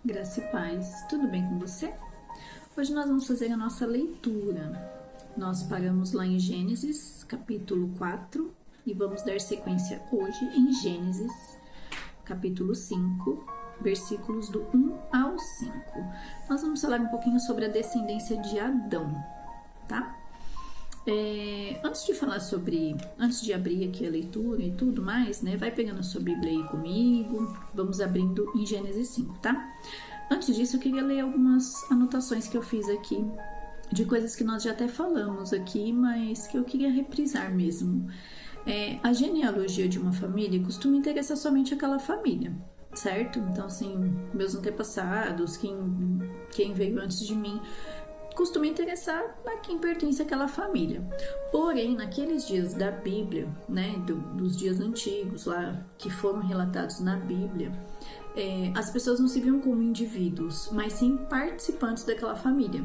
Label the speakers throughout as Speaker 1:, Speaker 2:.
Speaker 1: Graça e paz, tudo bem com você? Hoje nós vamos fazer a nossa leitura. Nós paramos lá em Gênesis, capítulo 4, e vamos dar sequência hoje em Gênesis, capítulo 5, versículos do 1 ao 5. Nós vamos falar um pouquinho sobre a descendência de Adão, tá? Antes de abrir aqui a leitura e tudo mais, né? Vai pegando a sua Bíblia aí comigo, vamos abrindo em Gênesis 5, tá? Antes disso, eu queria ler algumas anotações que eu fiz aqui, de coisas que nós já até falamos aqui, mas que eu queria reprisar mesmo. A genealogia de uma família costuma interessar somente aquela família, certo? Então, assim, meus antepassados, quem veio antes de mim, costuma interessar a quem pertence àquela família. Porém, naqueles dias da Bíblia, né, dos dias antigos lá, que foram relatados na Bíblia, as pessoas não se viam como indivíduos, mas sim participantes daquela família.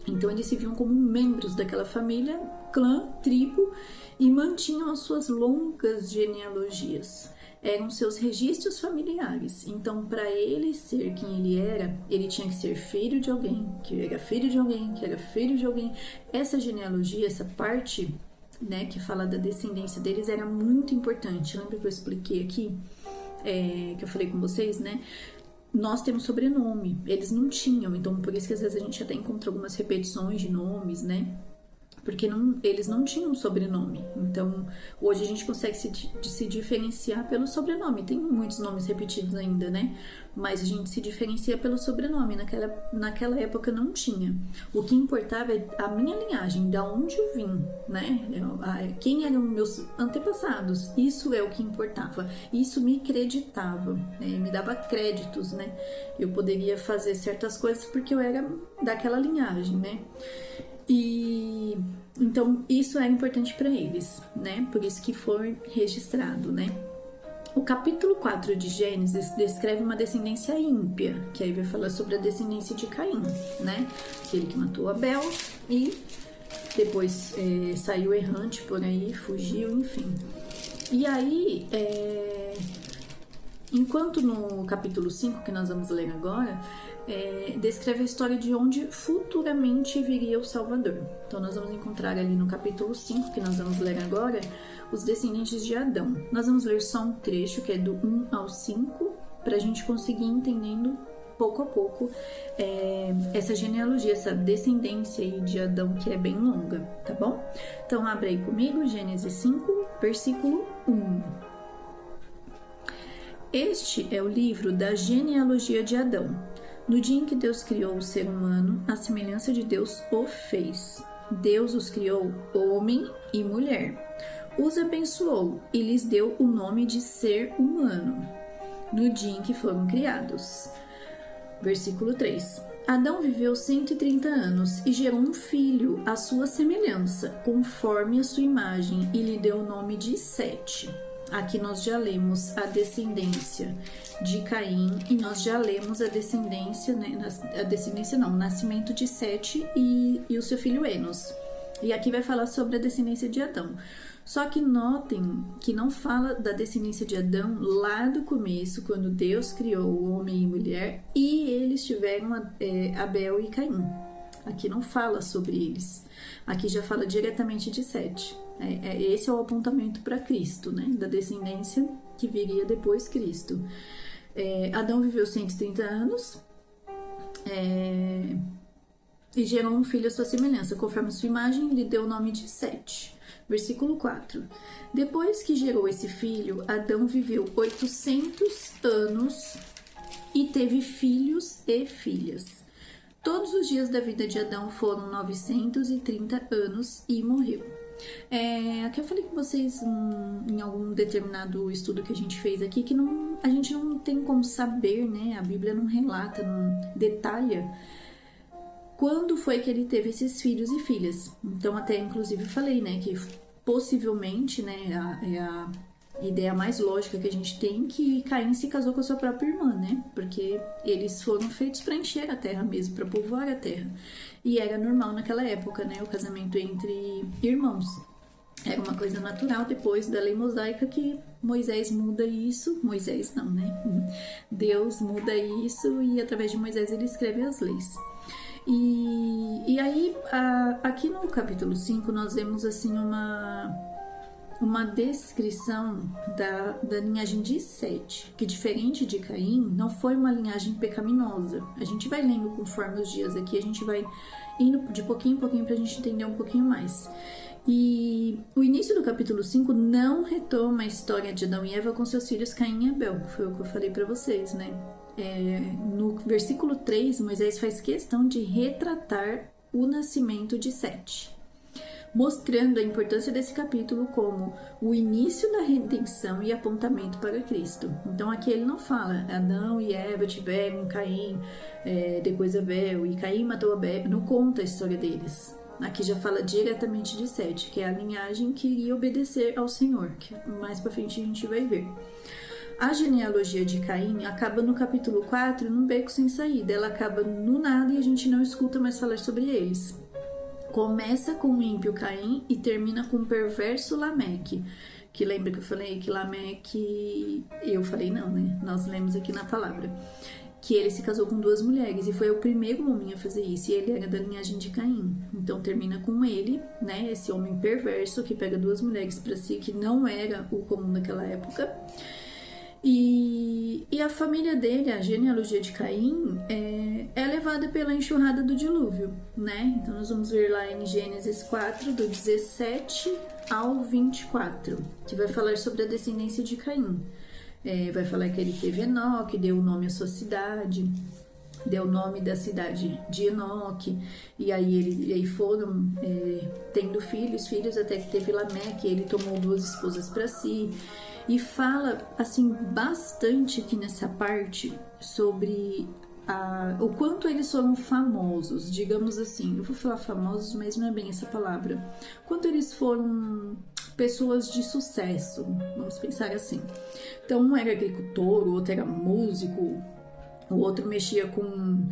Speaker 1: Então, eles se viam como membros daquela família, clã, tribo, e mantinham as suas longas genealogias. Eram seus registros familiares. Então, para ele ser quem ele era, ele tinha que ser filho de alguém, que era filho de alguém, que era filho de alguém. Essa genealogia, essa parte, né, que fala da descendência deles, era muito importante. Lembra que eu expliquei aqui, que eu falei com vocês, né? Nós temos sobrenome, eles não tinham. Então, por isso que às vezes a gente até encontra algumas repetições de nomes, né? Porque eles não tinham sobrenome. Então, hoje a gente consegue se diferenciar pelo sobrenome. Tem muitos nomes repetidos ainda, né? Mas a gente se diferencia pelo sobrenome. Naquela época não tinha. O que importava é a minha linhagem, da onde eu vim, né? Quem eram meus antepassados. Isso é o que importava. Isso me creditava, né? Me dava créditos, né? Eu poderia fazer certas coisas porque eu era daquela linhagem, né? E então isso é importante para eles, né? Por isso que foi registrado, né? O capítulo 4 de Gênesis descreve uma descendência ímpia, que aí vai falar sobre a descendência de Caim, né? Aquele que matou Abel e depois saiu errante por aí, fugiu, enfim. E aí, enquanto no capítulo 5, que nós vamos ler agora, descreve a história de onde futuramente viria o Salvador. Então nós vamos encontrar ali no capítulo 5, que nós vamos ler agora, os descendentes de Adão. Nós vamos ler só um trecho, que é do 1 ao 5, para a gente conseguir entendendo pouco a pouco essa genealogia, essa descendência aí de Adão, que é bem longa, tá bom? Então abre aí comigo, Gênesis 5, versículo 1. Este é o livro da genealogia de Adão. No dia em que Deus criou o ser humano, a semelhança de Deus o fez. Deus os criou homem e mulher. Os abençoou e lhes deu o nome de ser humano, no dia em que foram criados. Versículo 3. Adão viveu 130 anos e gerou um filho à sua semelhança, conforme a sua imagem, e lhe deu o nome de Sete. Aqui nós já lemos a descendência de Caim e nós já lemos a descendência, né? O nascimento de Sete e o seu filho Enos. E aqui vai falar sobre a descendência de Adão. Só que notem que não fala da descendência de Adão lá do começo, quando Deus criou o homem e mulher e eles tiveram Abel e Caim. Aqui não fala sobre eles. Aqui já fala diretamente de Sete. Esse é o apontamento para Cristo, né? Da descendência que viria depois Cristo. Adão viveu 130 anos e gerou um filho à sua semelhança, conforme a sua imagem, lhe deu o nome de Sete. Versículo 4. Depois que gerou esse filho, Adão viveu 800 anos e teve filhos e filhas. Todos os dias da vida de Adão foram 930 anos e morreu. Aqui eu falei com vocês em algum determinado estudo que a gente fez aqui que a gente não tem como saber, né? A Bíblia não relata, não detalha quando foi que ele teve esses filhos e filhas. Então até inclusive falei, né, que possivelmente, né, a ideia mais lógica que a gente tem, que Caim se casou com a sua própria irmã, né? Porque eles foram feitos para encher a terra mesmo, para povoar a terra. E era normal naquela época, né? O casamento entre irmãos. Era uma coisa natural depois da lei mosaica que Moisés muda isso. Moisés não, né? Deus muda isso e através de Moisés ele escreve as leis. E aí, aqui no capítulo 5, nós vemos assim uma descrição da linhagem de Sete, que diferente de Caim, não foi uma linhagem pecaminosa. A gente vai lendo conforme os dias aqui, a gente vai indo de pouquinho em pouquinho para a gente entender um pouquinho mais. E o início do capítulo 5 não retoma a história de Adão e Eva com seus filhos Caim e Abel, foi o que eu falei para vocês, né? No versículo 3, Moisés faz questão de retratar o nascimento de Sete, mostrando a importância desse capítulo como o início da redenção e apontamento para Cristo. Então aqui ele não fala Adão e Eva tiveram Caim, depois Abel, e Caim matou Abel, não conta a história deles. Aqui já fala diretamente de Sete, que é a linhagem que iria obedecer ao Senhor, que mais para frente a gente vai ver. A genealogia de Caim acaba no capítulo 4 num beco sem saída, ela acaba no nada e a gente não escuta mais falar sobre eles. Começa com o ímpio Caim e termina com o perverso Lameque, que lembra que eu falei que Lameque, eu falei não, né? Nós lemos aqui na palavra, que ele se casou com 2 mulheres e foi o primeiro homem a fazer isso, e ele era da linhagem de Caim. Então termina com ele, né, esse homem perverso que pega 2 mulheres para si, que não era o comum naquela época. E a família dele, a genealogia de Caim, é levada pela enxurrada do dilúvio, né? Então nós vamos ver lá em Gênesis 4, do 17 ao 24, que vai falar sobre a descendência de Caim. Vai falar que ele teve Enoque, deu o nome à sua cidade, deu o nome da cidade de Enoque, e aí foram tendo filhos, até que teve Lameque, ele tomou 2 esposas para si, e fala assim bastante aqui nessa parte sobre o quanto eles foram famosos, digamos assim. Eu vou falar famosos, mas não é bem essa palavra. Quanto eles foram pessoas de sucesso, vamos pensar assim. Então, um era agricultor, o outro era músico, o outro mexia com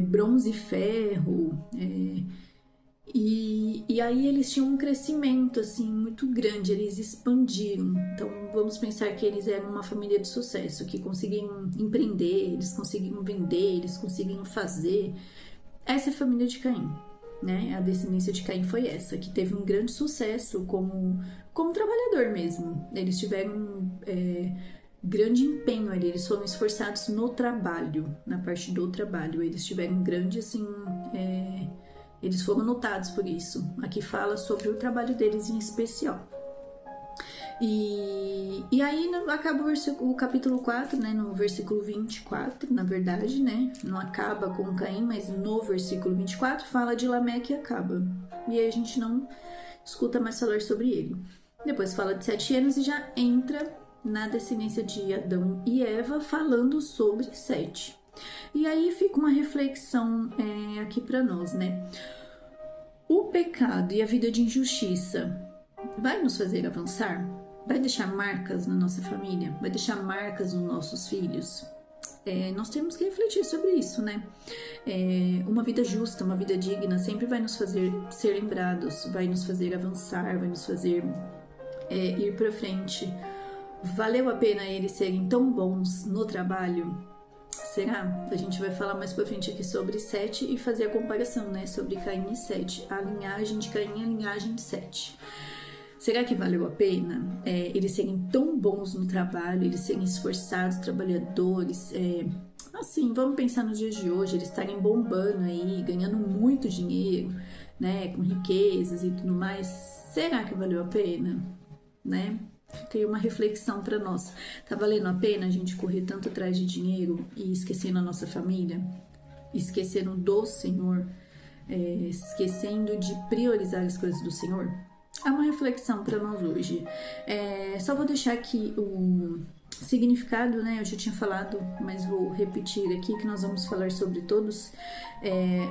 Speaker 1: bronze e ferro, e aí eles tinham um crescimento assim muito grande, eles expandiram. Então vamos pensar que eles eram uma família de sucesso, que conseguiam empreender, eles conseguiam vender, eles conseguiam fazer. Essa é a família de Caim, né? A descendência de Caim foi essa, que teve um grande sucesso como trabalhador mesmo. Eles tiveram grande empenho ali, eles foram esforçados no trabalho, na parte do trabalho. Eles tiveram grande assim... Eles foram notados por isso. Aqui fala sobre o trabalho deles em especial. E aí acaba o capítulo 4, né, no versículo 24, na verdade, né? Não acaba com Caim, mas no versículo 24 fala de Lameque e acaba. E aí a gente não escuta mais falar sobre ele. Depois fala de 7 anos e já entra na descendência de Adão e Eva, falando sobre Sete. E aí fica uma reflexão aqui para nós, né? O pecado e a vida de injustiça vai nos fazer avançar? Vai deixar marcas na nossa família? Vai deixar marcas nos nossos filhos? Nós temos que refletir sobre isso, né? Uma vida justa, uma vida digna sempre vai nos fazer ser lembrados, vai nos fazer avançar, vai nos fazer ir para frente. Valeu a pena eles serem tão bons no trabalho? Será? A gente vai falar mais pra frente aqui sobre Sete e fazer a comparação, né? Sobre Caim e Sete. A linhagem de Caim e a linhagem de Sete. Será que valeu a pena eles serem tão bons no trabalho, eles serem esforçados, trabalhadores? Assim, vamos pensar nos dias de hoje, eles estarem bombando aí, ganhando muito dinheiro, né? Com riquezas e tudo mais. Será que valeu a pena? Né? Fica aí uma reflexão para nós. Tá valendo a pena a gente correr tanto atrás de dinheiro e esquecendo a nossa família? Esquecendo do Senhor? Esquecendo de priorizar as coisas do Senhor? É uma reflexão para nós hoje. Só vou deixar aqui o significado, né? Eu já tinha falado, mas vou repetir aqui que nós vamos falar sobre todos.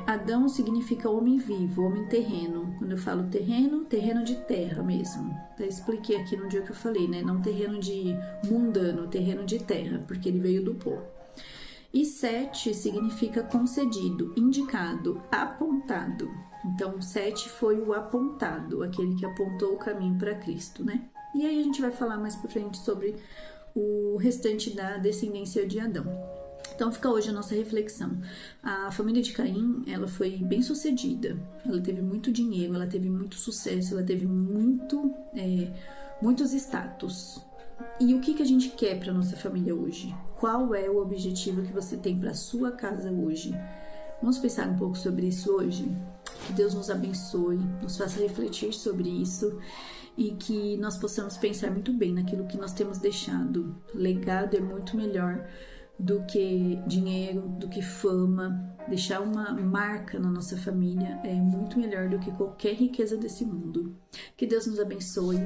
Speaker 1: Adão significa homem vivo, homem terreno. Quando eu falo terreno, terreno de terra mesmo. Eu expliquei aqui no dia que eu falei, né? Não terreno de mundano, terreno de terra, porque ele veio do pó. E 7 significa concedido, indicado, apontado. Então, 7 foi o apontado, aquele que apontou o caminho para Cristo, né? E aí a gente vai falar mais pra frente sobre o restante da descendência de Adão. Então fica hoje a nossa reflexão. A família de Caim, ela foi bem sucedida. Ela teve muito dinheiro, ela teve muito sucesso, ela teve muitos status. E o que a gente quer para nossa família hoje? Qual é o objetivo que você tem para sua casa hoje? Vamos pensar um pouco sobre isso hoje? Que Deus nos abençoe, nos faça refletir sobre isso e que nós possamos pensar muito bem naquilo que nós temos deixado. Legado é muito melhor do que dinheiro, do que fama. Deixar uma marca na nossa família é muito melhor do que qualquer riqueza desse mundo. Que Deus nos abençoe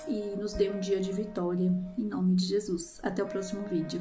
Speaker 1: e nos dê um dia de vitória, em nome de Jesus. Até o próximo vídeo.